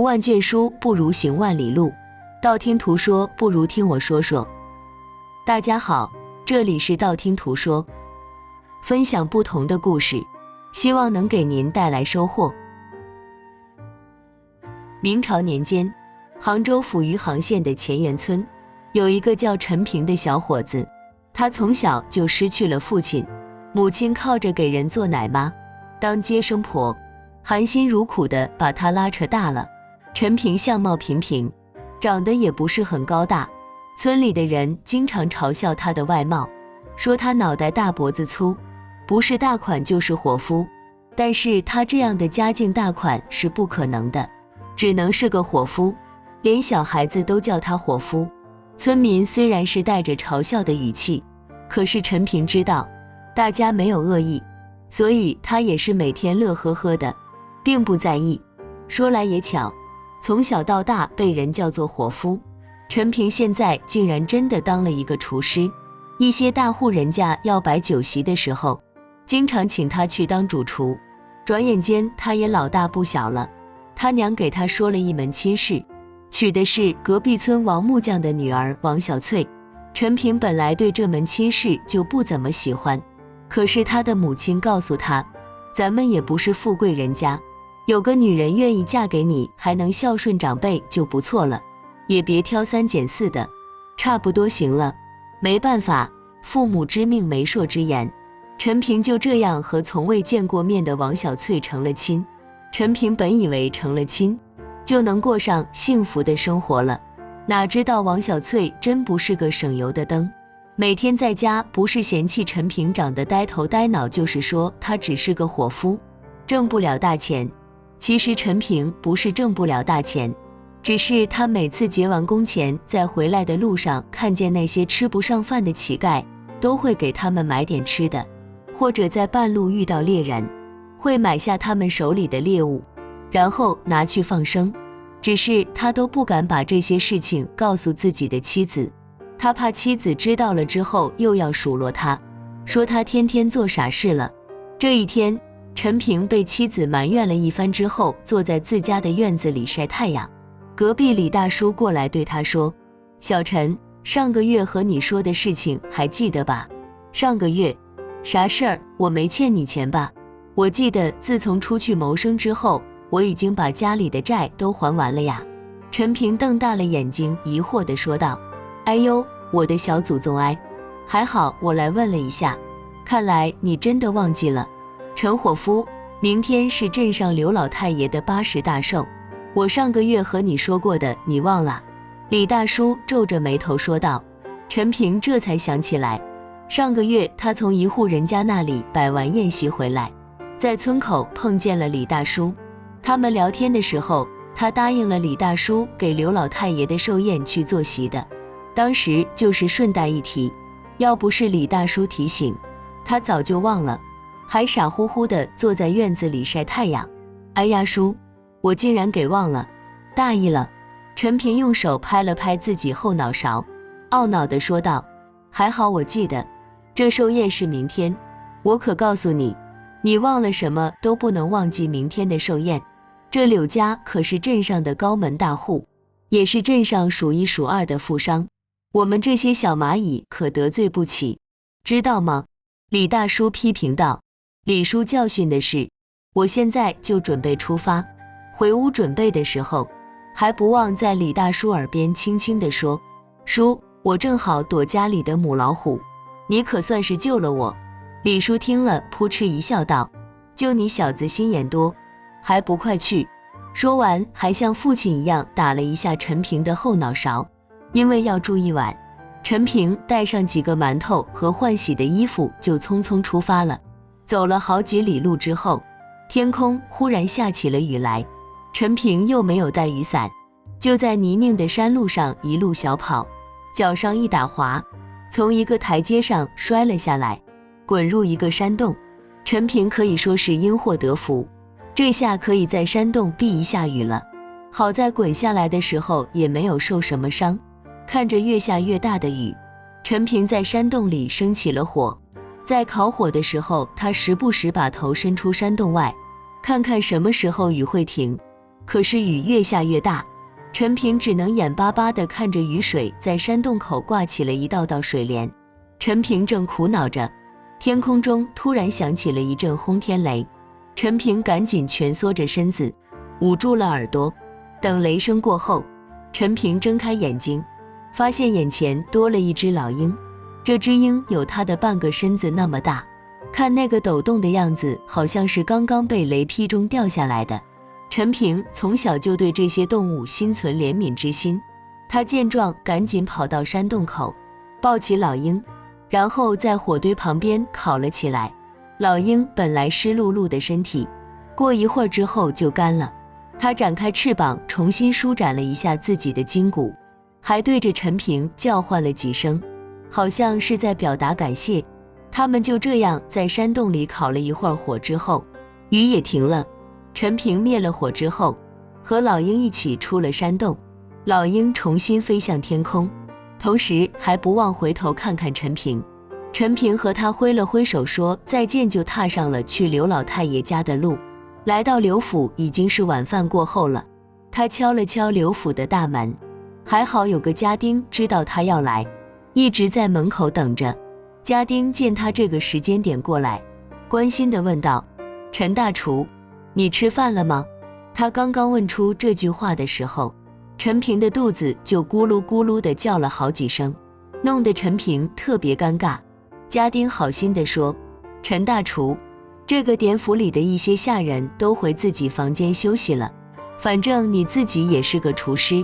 万卷书不如行万里路，道听途说不如听我说说。大家好，这里是道听途说，分享不同的故事，希望能给您带来收获。明朝年间，杭州府余杭县的乾源村有一个叫陈平的小伙子，他从小就失去了父亲，母亲靠着给人做奶妈当接生婆，含辛茹苦地把他拉扯大了。陈平相貌平平，长得也不是很高大，村里的人经常嘲笑他的外貌，说他脑袋大脖子粗，不是大款就是伙夫。但是他这样的家境大款是不可能的，只能是个伙夫，连小孩子都叫他伙夫。村民虽然是带着嘲笑的语气，可是陈平知道大家没有恶意，所以他也是每天乐呵呵的，并不在意。说来也巧，从小到大被人叫做伙夫，陈平现在竟然真的当了一个厨师。一些大户人家要摆酒席的时候，经常请他去当主厨。转眼间他也老大不小了，他娘给他说了一门亲事，娶的是隔壁村王木匠的女儿王小翠。陈平本来对这门亲事就不怎么喜欢，可是他的母亲告诉他，咱们也不是富贵人家，有个女人愿意嫁给你，还能孝顺长辈就不错了，也别挑三拣四的，差不多行了。没办法，父母之命媒妁之言，陈平就这样和从未见过面的王小翠成了亲。陈平本以为成了亲就能过上幸福的生活了，哪知道王小翠真不是个省油的灯，每天在家不是嫌弃陈平长得呆头呆脑，就是说他只是个伙夫，挣不了大钱。其实陈平不是挣不了大钱，只是他每次结完工钱，在回来的路上看见那些吃不上饭的乞丐，都会给他们买点吃的，或者在半路遇到猎人，会买下他们手里的猎物，然后拿去放生。只是他都不敢把这些事情告诉自己的妻子，他怕妻子知道了之后又要数落他，说他天天做傻事了。这一天，陈平被妻子埋怨了一番之后，坐在自家的院子里晒太阳。隔壁李大叔过来对他说，小陈，上个月和你说的事情还记得吧？上个月啥事儿？我没欠你钱吧？我记得自从出去谋生之后，我已经把家里的债都还完了呀。陈平瞪大了眼睛，疑惑地说道，哎呦，我的小祖宗哎，还好我来问了一下，看来你真的忘记了。陈伙夫，明天是镇上刘老太爷的80大寿，我上个月和你说过的，你忘了？李大叔皱着眉头说道。陈平这才想起来，上个月他从一户人家那里摆完宴席回来，在村口碰见了李大叔。他们聊天的时候，他答应了李大叔给刘老太爷的寿宴去做席的，当时就是顺带一提，要不是李大叔提醒，他早就忘了，还傻乎乎地坐在院子里晒太阳。哎呀叔，我竟然给忘了，大意了。陈平用手拍了拍自己后脑勺，懊恼地说道，还好我记得，这寿宴是明天，我可告诉你，你忘了什么都不能忘记明天的寿宴。这柳家可是镇上的高门大户，也是镇上数一数二的富商，我们这些小蚂蚁可得罪不起，知道吗？李大叔批评道。李叔教训的是，我现在就准备出发。回屋准备的时候，还不忘在李大叔耳边轻轻地说，叔，我正好躲家里的母老虎，你可算是救了我。李叔听了扑哧一笑道，就你小子心眼多，还不快去。说完还像父亲一样打了一下陈平的后脑勺。因为要住一晚，陈平带上几个馒头和换洗的衣服就匆匆出发了。走了好几里路之后，天空忽然下起了雨来，陈平又没有带雨伞，就在泥泞的山路上一路小跑，脚上一打滑，从一个台阶上摔了下来，滚入一个山洞。陈平可以说是因祸得福，这下可以在山洞避一下雨了。好在滚下来的时候也没有受什么伤。看着越下越大的雨，陈平在山洞里生起了火。在烤火的时候，他时不时把头伸出山洞外，看看什么时候雨会停。可是雨越下越大，陈平只能眼巴巴地看着雨水在山洞口挂起了一道道水帘。陈平正苦恼着，天空中突然响起了一阵轰天雷，陈平赶紧蜷缩着身子，捂住了耳朵。等雷声过后，陈平睁开眼睛，发现眼前多了一只老鹰。这只鹰有他的半个身子那么大，看那个抖动的样子，好像是刚刚被雷劈中掉下来的。陈平从小就对这些动物心存怜悯之心，他见状赶紧跑到山洞口，抱起老鹰，然后在火堆旁边烤了起来。老鹰本来湿漉漉的身体，过一会儿之后就干了。它展开翅膀，重新舒展了一下自己的筋骨，还对着陈平叫唤了几声，好像是在表达感谢。他们就这样在山洞里烤了一会儿火之后，雨也停了。陈平灭了火之后，和老鹰一起出了山洞。老鹰重新飞向天空，同时还不忘回头看看陈平。陈平和他挥了挥手说再见，就踏上了去刘老太爷家的路。来到刘府已经是晚饭过后了，他敲了敲刘府的大门，还好有个家丁知道他要来，一直在门口等着。家丁见他这个时间点过来，关心地问道：陈大厨，你吃饭了吗？他刚刚问出这句话的时候，陈平的肚子就咕噜咕噜地叫了好几声，弄得陈平特别尴尬。家丁好心地说：陈大厨，这个点府里的一些下人都回自己房间休息了，反正你自己也是个厨师，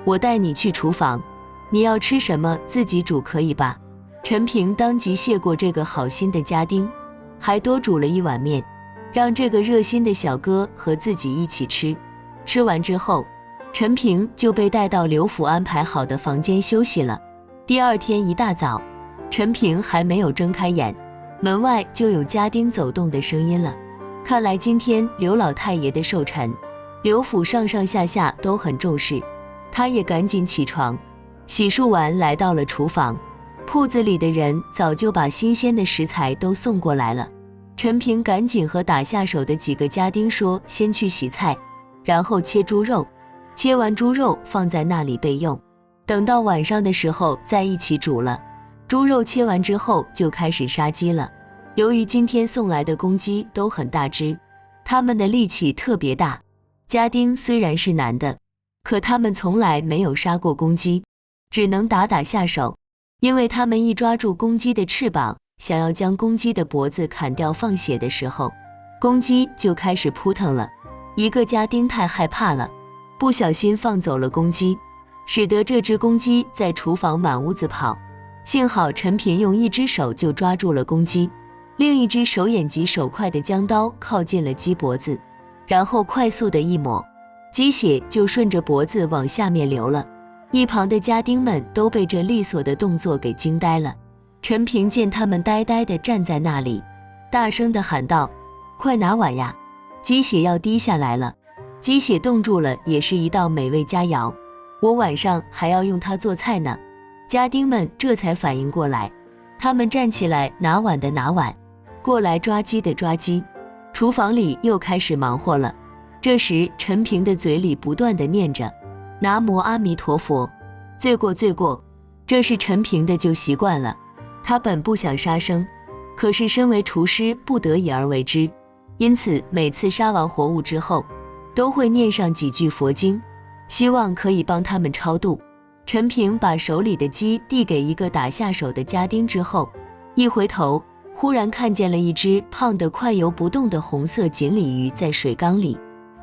我带你去厨房，你要吃什么自己煮可以吧？陈平当即谢过这个好心的家丁，还多煮了一碗面，让这个热心的小哥和自己一起吃。吃完之后，陈平就被带到刘府安排好的房间休息了。第二天一大早，陈平还没有睁开眼，门外就有家丁走动的声音了。看来今天刘老太爷的寿辰，刘府上上下下都很重视。他也赶紧起床，洗漱完来到了厨房。铺子里的人早就把新鲜的食材都送过来了。陈平赶紧和打下手的几个家丁说，先去洗菜，然后切猪肉，切完猪肉放在那里备用，等到晚上的时候再一起煮了。猪肉切完之后就开始杀鸡了。由于今天送来的公鸡都很大只，它们的力气特别大。家丁虽然是男的，可他们从来没有杀过公鸡，只能打打下手。因为他们一抓住公鸡的翅膀，想要将公鸡的脖子砍掉放血的时候，公鸡就开始扑腾了。一个家丁太害怕了，不小心放走了公鸡，使得这只公鸡在厨房满屋子跑。幸好陈平用一只手就抓住了公鸡，另一只手眼疾手快的将刀靠近了鸡脖子，然后快速的一抹，鸡血就顺着脖子往下面流了。一旁的家丁们都被这利索的动作给惊呆了。陈平见他们呆呆地站在那里，大声地喊道：快拿碗呀，鸡血要滴下来了。鸡血冻住了也是一道美味佳肴，我晚上还要用它做菜呢。家丁们这才反应过来，他们站起来，拿碗的拿碗，过来抓鸡的抓鸡。厨房里又开始忙活了。这时陈平的嘴里不断地念着南无阿弥陀佛，罪过罪过。这是陈平的旧习惯了，他本不想杀生，可是身为厨师不得已而为之，因此每次杀完活物之后，都会念上几句佛经，希望可以帮他们超度。陈平把手里的鸡递给一个打下手的家丁之后，一回头，忽然看见了一只胖得快游不动的红色锦鲤鱼在水缸里。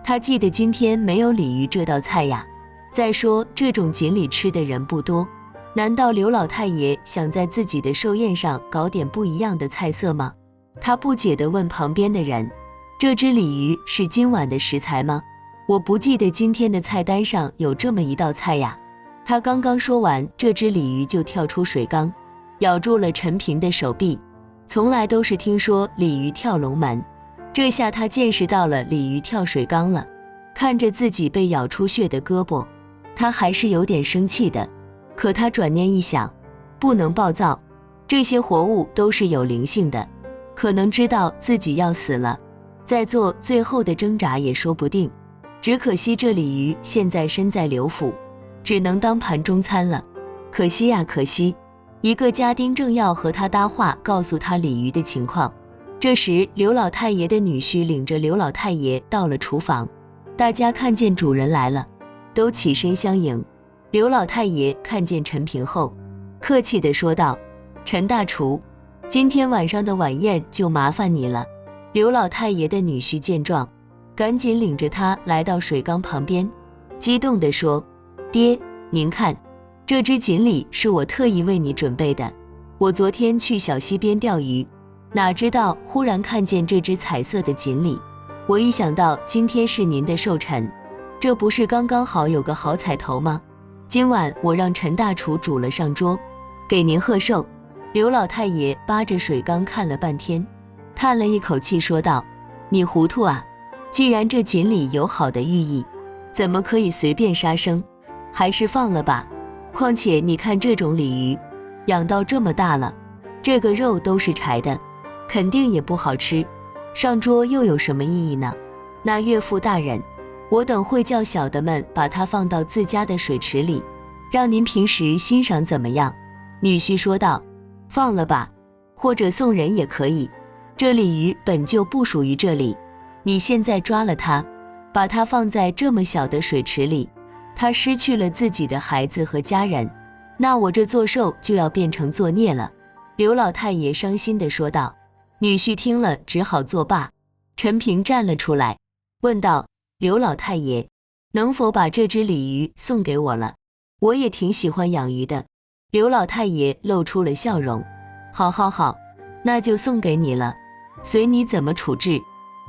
他记得今天没有鲤鱼这道菜呀。再说这种锦鲤吃的人不多，难道刘老太爷想在自己的寿宴上搞点不一样的菜色吗？他不解地问旁边的人，这只鲤鱼是今晚的食材吗？我不记得今天的菜单上有这么一道菜呀。他刚刚说完，这只鲤鱼就跳出水缸，咬住了陈平的手臂。从来都是听说鲤鱼跳龙门，这下他见识到了鲤鱼跳水缸了。看着自己被咬出血的胳膊，他还是有点生气的。可他转念一想，不能暴躁，这些活物都是有灵性的，可能知道自己要死了，再做最后的挣扎也说不定。只可惜这鲤鱼现在身在刘府，只能当盘中餐了。可惜呀，可惜。一个家丁正要和他搭话，告诉他鲤鱼的情况。这时，刘老太爷的女婿领着刘老太爷到了厨房，大家看见主人来了，都起身相迎。刘老太爷看见陈平后，客气地说道：“陈大厨，今天晚上的晚宴就麻烦你了。”刘老太爷的女婿见状，赶紧领着他来到水缸旁边，激动地说：“爹，您看，这只锦鲤是我特意为你准备的。我昨天去小溪边钓鱼，哪知道忽然看见这只彩色的锦鲤，我一想到今天是您的寿辰，这不是刚刚好有个好彩头吗？今晚我让陈大厨煮了上桌，给您贺寿。”刘老太爷扒着水缸看了半天，叹了一口气说道：“你糊涂啊！既然这锦鲤有好的寓意，怎么可以随便杀生？还是放了吧。况且你看这种鲤鱼，养到这么大了，这个肉都是柴的，肯定也不好吃，上桌又有什么意义呢？那岳父大人，我等会叫小的们把它放到自家的水池里，让您平时欣赏怎么样？”女婿说道：“放了吧，或者送人也可以。这鲤鱼本就不属于这里，你现在抓了它，把它放在这么小的水池里，它失去了自己的孩子和家人，那我这做寿就要变成作孽了。”刘老太爷伤心地说道。女婿听了只好作罢。陈平站了出来，问道：“刘老太爷，能否把这只鲤鱼送给我了？我也挺喜欢养鱼的。”刘老太爷露出了笑容：“好好好，那就送给你了，随你怎么处置。”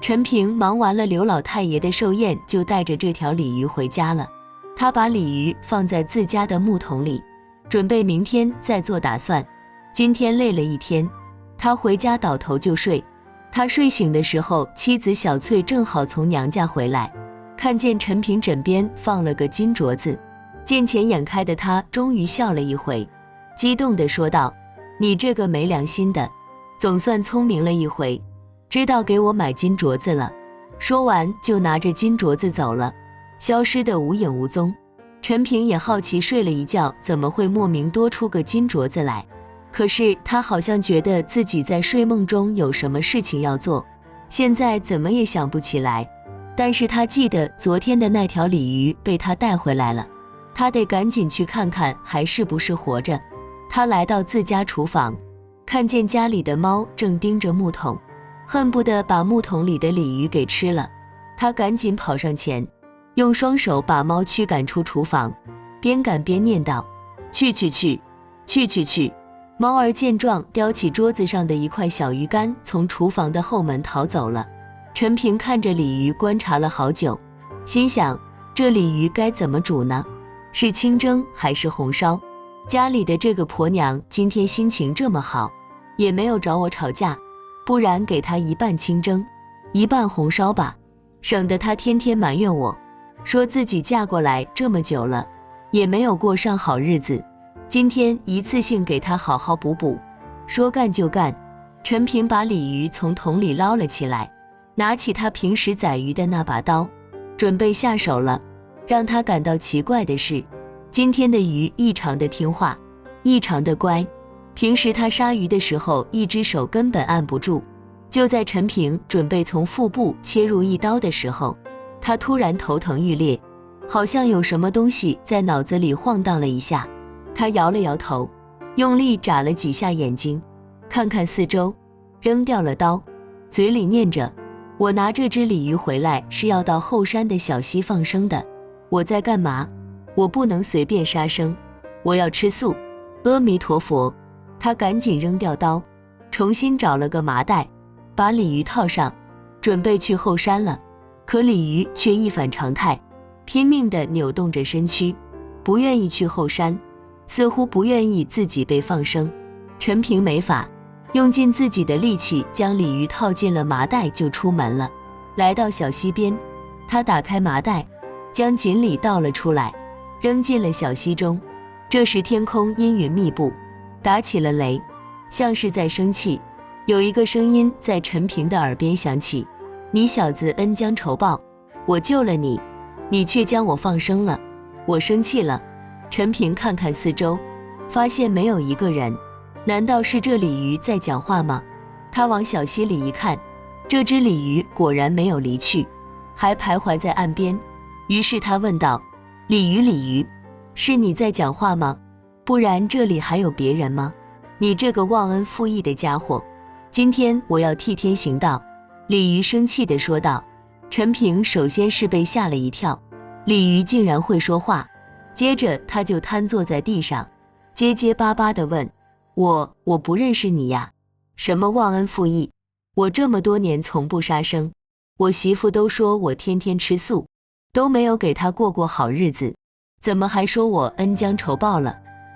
陈平忙完了刘老太爷的寿宴，就带着这条鲤鱼回家了。他把鲤鱼放在自家的木桶里，准备明天再做打算。今天累了一天，他回家倒头就睡。他睡醒的时候，妻子小翠正好从娘家回来，看见陈平枕边放了个金镯子，见钱眼开的他终于笑了一回，激动地说道：“你这个没良心的，总算聪明了一回，知道给我买金镯子了。”说完就拿着金镯子走了，消失得无影无踪。陈平也好奇睡了一觉，怎么会莫名多出个金镯子来？可是他好像觉得自己在睡梦中有什么事情要做，现在怎么也想不起来。但是他记得昨天的那条鲤鱼被他带回来了，他得赶紧去看看还是不是活着。他来到自家厨房，看见家里的猫正盯着木桶，恨不得把木桶里的鲤鱼给吃了。他赶紧跑上前，用双手把猫驱赶出厨房，边赶边念道：“去去去，去去去！”猫儿见状，叼起桌子上的一块小鱼干，从厨房的后门逃走了。陈平看着鲤鱼观察了好久，心想：这鲤鱼该怎么煮呢？是清蒸还是红烧？家里的这个婆娘今天心情这么好，也没有找我吵架，不然给她一半清蒸，一半红烧吧，省得她天天埋怨我，说自己嫁过来这么久了，也没有过上好日子。今天一次性给他好好补补。说干就干，陈平把鲤鱼从桶里捞了起来，拿起他平时宰鱼的那把刀，准备下手了。让他感到奇怪的是，今天的鱼异常的听话，异常的乖。平时他杀鱼的时候，一只手根本按不住。就在陈平准备从腹部切入一刀的时候，他突然头疼欲裂，好像有什么东西在脑子里晃荡了一下。他摇了摇头，用力眨了几下眼睛，看看四周，扔掉了刀，嘴里念着：“我拿这只鲤鱼回来是要到后山的小溪放生的。我在干嘛？我不能随便杀生，我要吃素。阿弥陀佛。”他赶紧扔掉刀，重新找了个麻袋，把鲤鱼套上，准备去后山了。可鲤鱼却一反常态，拼命地扭动着身躯，不愿意去后山，似乎不愿意自己被放生。陈平没法，用尽自己的力气将鲤鱼套进了麻袋，就出门了。来到小溪边，他打开麻袋，将锦鲤倒了出来，扔进了小溪中。这时天空阴云密布，打起了雷，像是在生气。有一个声音在陈平的耳边响起：“你小子恩将仇报，我救了你，你却将我放生了，我生气了。陈平看看四周，发现没有一个人，难道是这鲤鱼在讲话吗？他往小溪里一看，这只鲤鱼果然没有离去，还徘徊在岸边。于是他问道：鲤鱼，鲤鱼，是你在讲话吗？不然这里还有别人吗？你这个忘恩负义的家伙，今天我要替天行道。鲤鱼生气地说道。陈平首先是被吓了一跳，鲤鱼竟然会说话，接着他就瘫坐在地上，结结巴巴地问：我不认识你呀。什么忘恩负义？我这么多年从不杀生，我媳妇都说我天天吃素，都没有给她过好日子，怎么还说我恩将仇报了？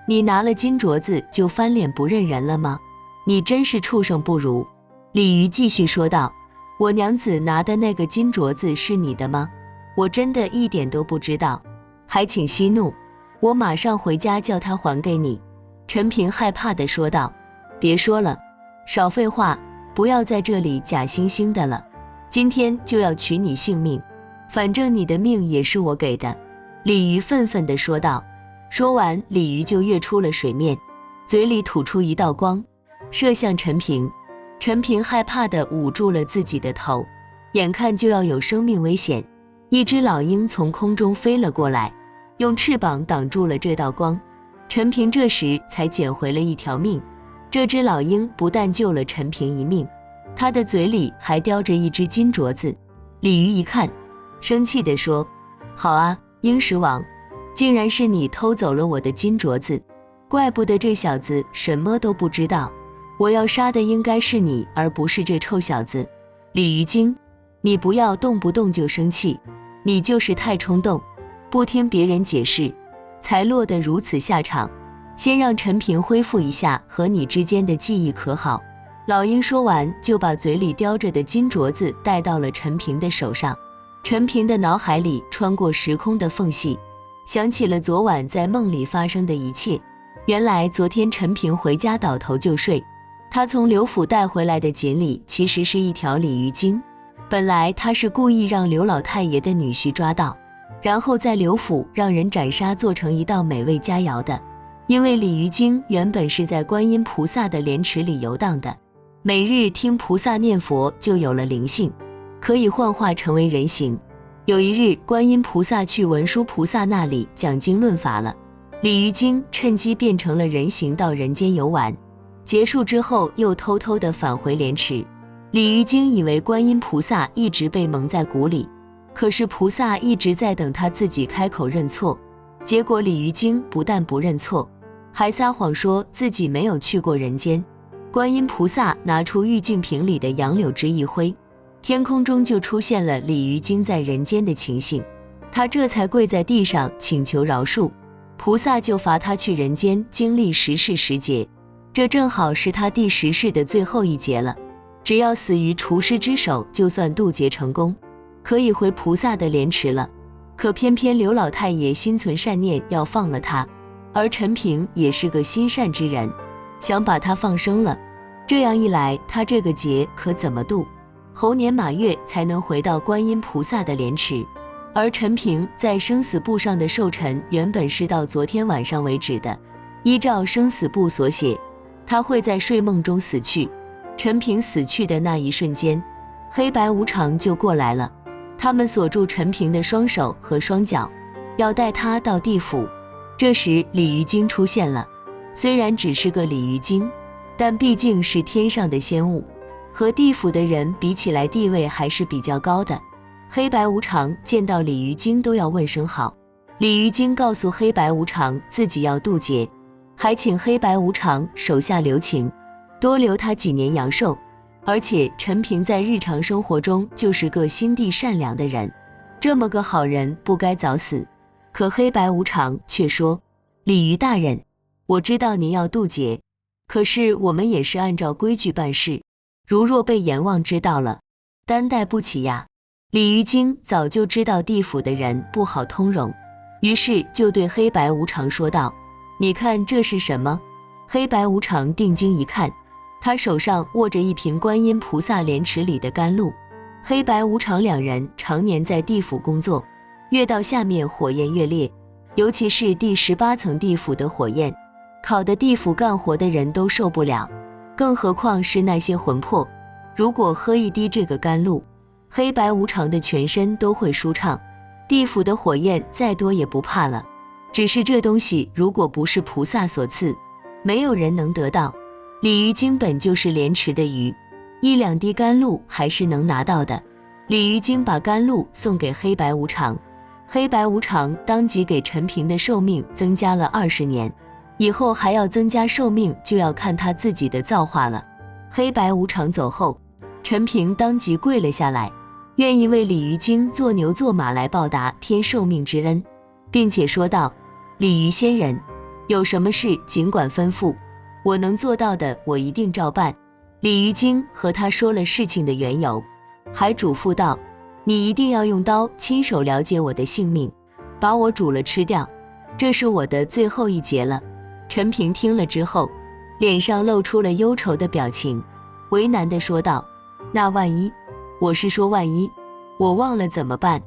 你拿了金镯子就翻脸不认人了吗？你真是畜生不如。鲤鱼继续说道：我娘子拿的那个金镯子是你的吗？我真的一点都不知道，还请息怒，我马上回家叫她还给你。陈平害怕地说道：别说了，少废话，不要在这里假惺惺的了，今天就要取你性命，反正你的命也是我给的。鲤鱼愤愤地说道。说完，鲤鱼就跃出了水面，嘴里吐出一道光，射向陈平。陈平害怕地捂住了自己的头，眼看就要有生命危险。一只老鹰从空中飞了过来，用翅膀挡住了这道光。陈平这时才捡回了一条命。这只老鹰不但救了陈平一命，他的嘴里还叼着一只金镯子。鲤鱼一看，生气地说：好啊，鹰食王，竟然是你偷走了我的金镯子，怪不得这小子什么都不知道，我要杀的应该是你，而不是这臭小子。鲤鱼精，你不要动不动就生气，你就是太冲动，不听别人解释，才落得如此下场。先让陈平恢复一下和你之间的记忆可好？老鹰说完，就把嘴里叼着的金镯子戴到了陈平的手上。陈平的脑海里穿过时空的缝隙，想起了昨晚在梦里发生的一切。原来昨天陈平回家倒头就睡，他从刘府带回来的锦鲤其实是一条鲤鱼精。本来他是故意让刘老太爷的女婿抓到，然后在刘府让人斩杀做成一道美味佳肴的。因为鲤鱼精原本是在观音菩萨的莲池里游荡的，每日听菩萨念佛就有了灵性，可以幻化成为人形。有一日，观音菩萨去文殊菩萨那里讲经论法了，鲤鱼精趁机变成了人形到人间游玩，结束之后又偷偷地返回莲池。鲤鱼精以为观音菩萨一直被蒙在鼓里，可是菩萨一直在等他自己开口认错，结果鲤鱼精不但不认错，还撒谎说自己没有去过人间。观音菩萨拿出玉净瓶里的杨柳枝一挥，天空中就出现了鲤鱼精在人间的情形，他这才跪在地上请求饶恕，菩萨就罚他去人间经历10世10劫，这正好是他第10世的最后一劫了，只要死于厨师之手就算渡劫成功，可以回菩萨的莲池了。可偏偏刘老太爷心存善念要放了他，而陈平也是个心善之人，想把他放生了，这样一来他这个劫可怎么渡？猴年马月才能回到观音菩萨的莲池。而陈平在生死簿上的寿辰原本是到昨天晚上为止的，依照生死簿所写，他会在睡梦中死去。陈平死去的那一瞬间，黑白无常就过来了，他们锁住陈平的双手和双脚，要带他到地府。这时鲤鱼精出现了，虽然只是个鲤鱼精，但毕竟是天上的仙物，和地府的人比起来地位还是比较高的。黑白无常见到鲤鱼精都要问声好。鲤鱼精告诉黑白无常自己要渡劫，还请黑白无常手下留情，多留他几年阳寿。而且陈平在日常生活中就是个心地善良的人，这么个好人不该早死。可黑白无常却说，鲤鱼大人，我知道您要渡劫，可是我们也是按照规矩办事，如若被阎王知道了，担待不起呀。鲤鱼精早就知道地府的人不好通融，于是就对黑白无常说道，你看这是什么？黑白无常定睛一看，他手上握着一瓶观音菩萨莲池里的甘露。黑白无常两人常年在地府工作，越到下面火焰越烈，尤其是第18层地府的火焰，烤的地府干活的人都受不了，更何况是那些魂魄。如果喝一滴这个甘露，黑白无常的全身都会舒畅，地府的火焰再多也不怕了。只是这东西如果不是菩萨所赐，没有人能得到。鲤鱼精本就是莲池的鱼，1-2滴甘露还是能拿到的。鲤鱼精把甘露送给黑白无常，黑白无常当即给陈平的寿命增加了20年，以后还要增加寿命就要看他自己的造化了。黑白无常走后，陈平当即跪了下来，愿意为鲤鱼精做牛做马来报答天寿命之恩，并且说道：鲤鱼仙人，有什么事尽管吩咐，我能做到的我一定照办。鲤鱼精和他说了事情的缘由，还嘱咐道：你一定要用刀亲手了解我的性命，把我煮了吃掉，这是我的最后一劫了。陈平听了之后，脸上露出了忧愁的表情，为难地说道：那万一，我是说万一，我忘了怎么办？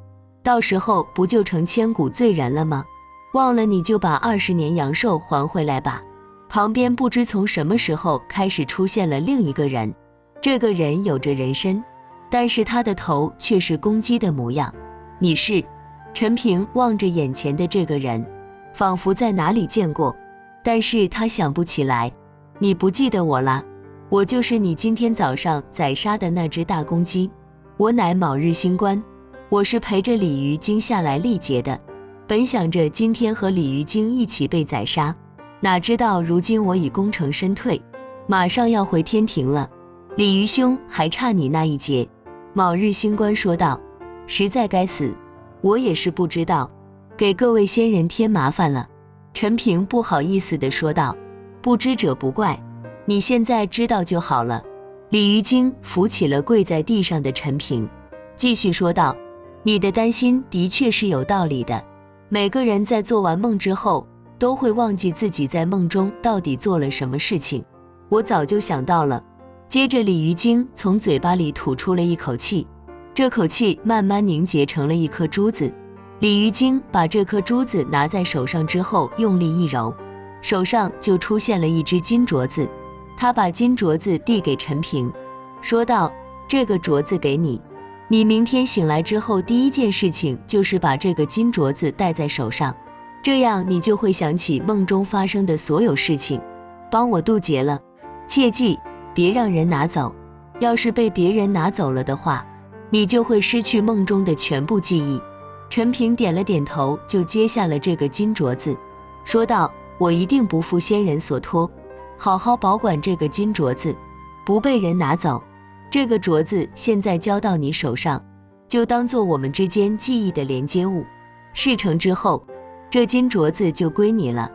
到时候不就成千古罪人了吗？忘了你就把20年阳寿还回来吧。旁边不知从什么时候开始出现了另一个人，这个人有着人身，但是他的头却是公鸡的模样。你是？陈平望着眼前的这个人，仿佛在哪里见过，但是他想不起来。你不记得我了？我就是你今天早上宰杀的那只大公鸡，我乃卯日星官，我是陪着鲤鱼精下来历劫的，本想着今天和鲤鱼精一起被宰杀，哪知道如今我已功成身退，马上要回天庭了。鲤鱼兄还差你那一劫。卯日星官说道：实在该死，我也是不知道，给各位仙人添麻烦了。陈平不好意思地说道：不知者不怪，你现在知道就好了。鲤鱼精扶起了跪在地上的陈平，继续说道：你的担心的确是有道理的，每个人在做完梦之后都会忘记自己在梦中到底做了什么事情，我早就想到了。接着鲤鱼精从嘴巴里吐出了一口气，这口气慢慢凝结成了一颗珠子。鲤鱼精把这颗珠子拿在手上之后用力一揉，手上就出现了一只金镯子。他把金镯子递给陈平，说道：这个镯子给你，你明天醒来之后第一件事情就是把这个金镯子戴在手上，这样你就会想起梦中发生的所有事情，帮我渡劫了。切记别让人拿走，要是被别人拿走了的话，你就会失去梦中的全部记忆。陈平点了点头，就接下了这个金镯子，说道：我一定不负仙人所托，好好保管这个金镯子，不被人拿走。这个镯子现在交到你手上，就当做我们之间记忆的连接物，事成之后，这金镯子就归你了，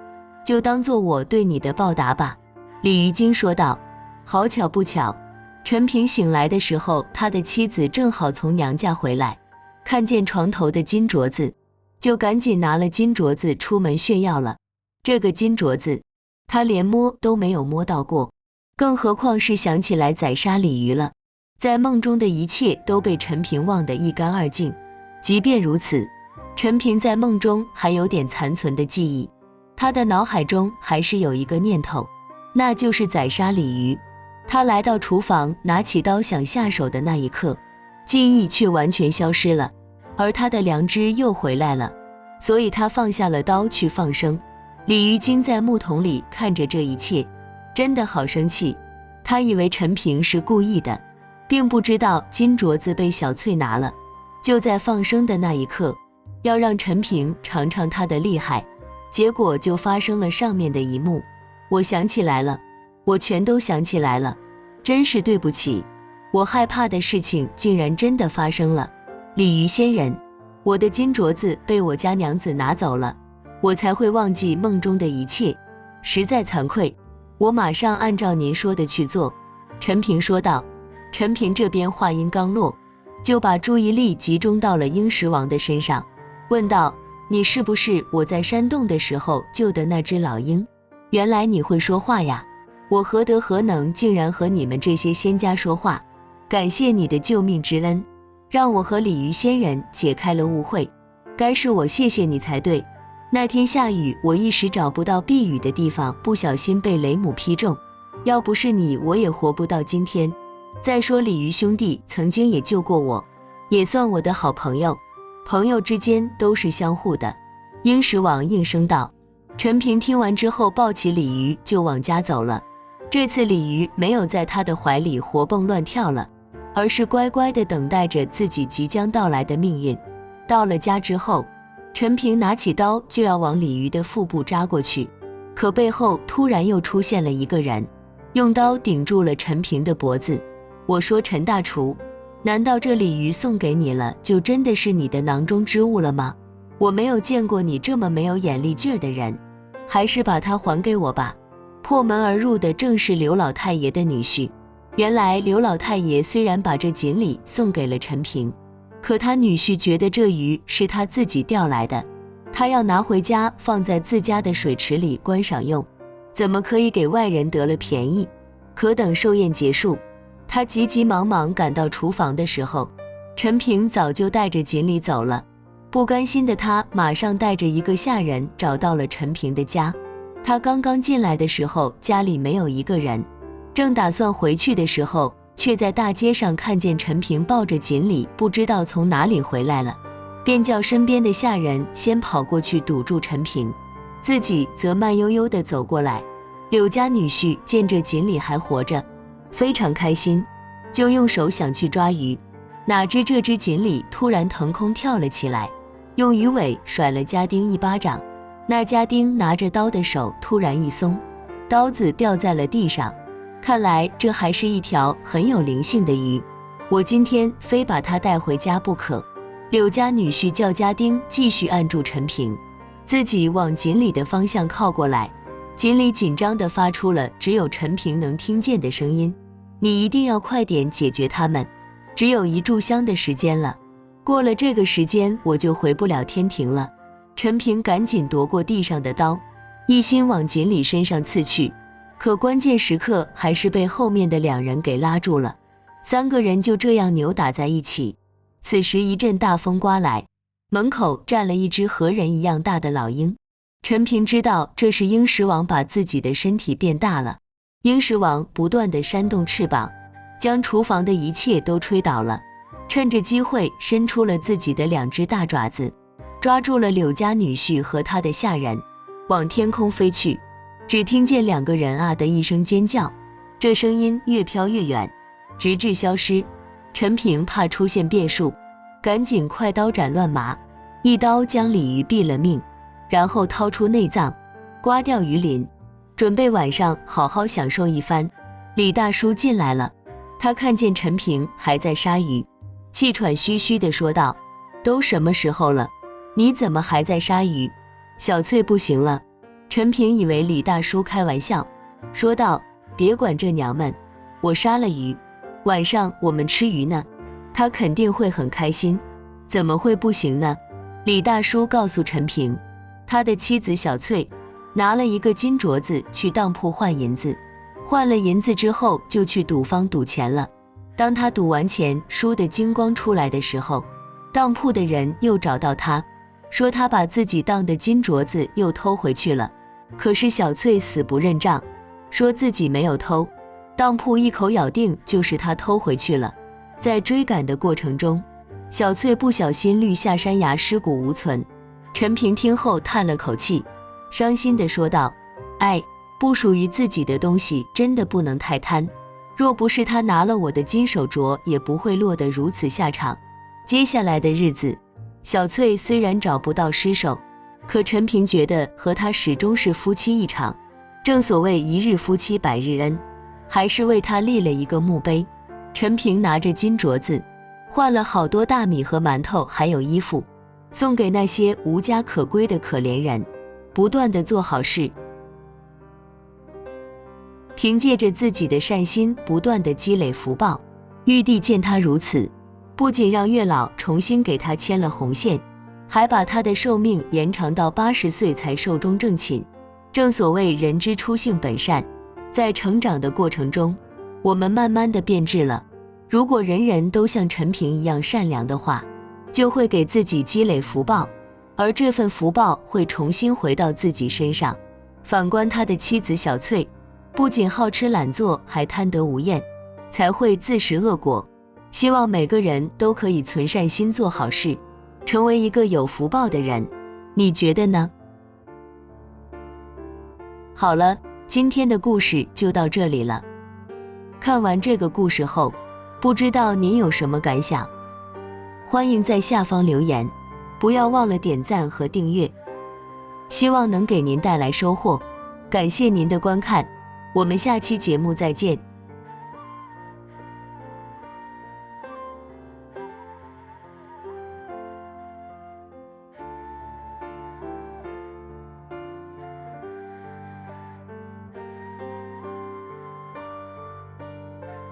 就当做我对你的报答吧。鲤鱼精说道：好巧不巧，陈平醒来的时候，他的妻子正好从娘家回来，看见床头的金镯子，就赶紧拿了金镯子出门炫耀了。这个金镯子，他连摸都没有摸到过，更何况是想起来宰杀鲤鱼了。在梦中的一切都被陈平忘得一干二净。即便如此，陈平在梦中还有点残存的记忆，他的脑海中还是有一个念头，那就是宰杀鲤鱼。他来到厨房，拿起刀想下手的那一刻，记忆却完全消失了，而他的良知又回来了，所以他放下了刀去放生。鲤鱼精在木桶里看着这一切，真的好生气。他以为陈平是故意的，并不知道金镯子被小翠拿了，就在放生的那一刻，要让陈平尝尝他的厉害，结果就发生了上面的一幕。我想起来了，我全都想起来了，真是对不起，我害怕的事情竟然真的发生了。鲤鱼仙人，我的金镯子被我家娘子拿走了，我才会忘记梦中的一切，实在惭愧，我马上按照您说的去做。陈平说道。陈平这边话音刚落，就把注意力集中到了鹰石王的身上，问道：你是不是我在山洞的时候救的那只老鹰？原来你会说话呀，我何德何能竟然和你们这些仙家说话，感谢你的救命之恩，让我和鲤鱼仙人解开了误会，该是我谢谢你才对。那天下雨，我一时找不到避雨的地方，不小心被雷姆劈中，要不是你，我也活不到今天。再说鲤鱼兄弟曾经也救过我，也算我的好朋友，朋友之间都是相互的。鹰石王应声道。陈平听完之后抱起鲤鱼就往家走了。这次鲤鱼没有在他的怀里活蹦乱跳了，而是乖乖地等待着自己即将到来的命运。到了家之后，陈平拿起刀就要往鲤鱼的腹部扎过去，可背后突然又出现了一个人，用刀顶住了陈平的脖子。我说陈大厨，难道这鲤鱼送给你了，就真的是你的囊中之物了吗？我没有见过你这么没有眼力劲儿的人，还是把它还给我吧。破门而入的正是刘老太爷的女婿。原来刘老太爷虽然把这锦鲤送给了陈平，可他女婿觉得这鱼是他自己钓来的，他要拿回家放在自家的水池里观赏用，怎么可以给外人得了便宜？可等寿宴结束，他急急忙忙赶到厨房的时候，陈平早就带着锦鲤走了。不甘心的他马上带着一个下人找到了陈平的家。他刚刚进来的时候，家里没有一个人，正打算回去的时候，却在大街上看见陈平抱着锦鲤，不知道从哪里回来了，便叫身边的下人先跑过去堵住陈平，自己则慢悠悠地走过来。柳家女婿见这锦鲤还活着，非常开心，就用手想去抓鱼，哪知这只锦鲤突然腾空跳了起来，用鱼尾甩了家丁一巴掌。那家丁拿着刀的手突然一松，刀子掉在了地上。看来这还是一条很有灵性的鱼，我今天非把它带回家不可。柳家女婿叫家丁继续按住陈平，自己往锦鲤的方向靠过来。锦鲤紧张地发出了只有陈平能听见的声音：你一定要快点解决他们，只有1炷香的时间了，过了这个时间我就回不了天庭了。陈平赶紧夺过地上的刀，一心往锦鲤身上刺去，可关键时刻还是被后面的2人给拉住了。3个人就这样扭打在一起。此时一阵大风刮来，门口站了一只和人一样大的老鹰。陈平知道这是鹰石王把自己的身体变大了。鹰石王不断地扇动翅膀，将厨房的一切都吹倒了，趁着机会伸出了自己的2只大爪子，抓住了柳家女婿和他的下人，往天空飞去。只听见2个人啊的一声尖叫，这声音越飘越远，直至消失。陈平怕出现变数，赶紧快刀斩乱麻，一刀将鲤鱼毙了命，然后掏出内脏，刮掉鱼鳞，准备晚上好好享受一番。李大叔进来了，他看见陈平还在杀鱼，气喘吁吁地说道：都什么时候了，你怎么还在杀鱼？小翠不行了。陈平以为李大叔开玩笑，说道：别管这娘们，我杀了鱼，晚上我们吃鱼呢，他肯定会很开心，怎么会不行呢？李大叔告诉陈平，他的妻子小翠拿了一个金镯子去当铺换银子，换了银子之后就去赌坊赌钱了。当他赌完钱输得精光出来的时候，当铺的人又找到他，说他把自己当的金镯子又偷回去了。可是小翠死不认账，说自己没有偷，当铺一口咬定就是他偷回去了。在追赶的过程中，小翠不小心绿下山崖，尸骨无存。陈平听后叹了口气，伤心地说道：哎，不属于自己的东西真的不能太贪，若不是他拿了我的金手镯，也不会落得如此下场。接下来的日子，小翠虽然找不到尸首，可陈平觉得和他始终是夫妻一场，正所谓一日夫妻百日恩，还是为他立了一个墓碑。陈平拿着金镯子，换了好多大米和馒头，还有衣服，送给那些无家可归的可怜人，不断地做好事，凭借着自己的善心，不断地积累福报。玉帝见他如此，不仅让月老重新给他牵了红线，还把他的寿命延长到80岁才寿终正寝。正所谓人之初性本善，在成长的过程中，我们慢慢的变质了。如果人人都像陈平一样善良的话，就会给自己积累福报，而这份福报会重新回到自己身上。反观他的妻子小翠，不仅好吃懒做，还贪得无厌，才会自食恶果。希望每个人都可以存善心，做好事，成为一个有福报的人。你觉得呢？好了，今天的故事就到这里了。看完这个故事后，不知道您有什么感想？欢迎在下方留言，不要忘了点赞和订阅。希望能给您带来收获，感谢您的观看，我们下期节目再见。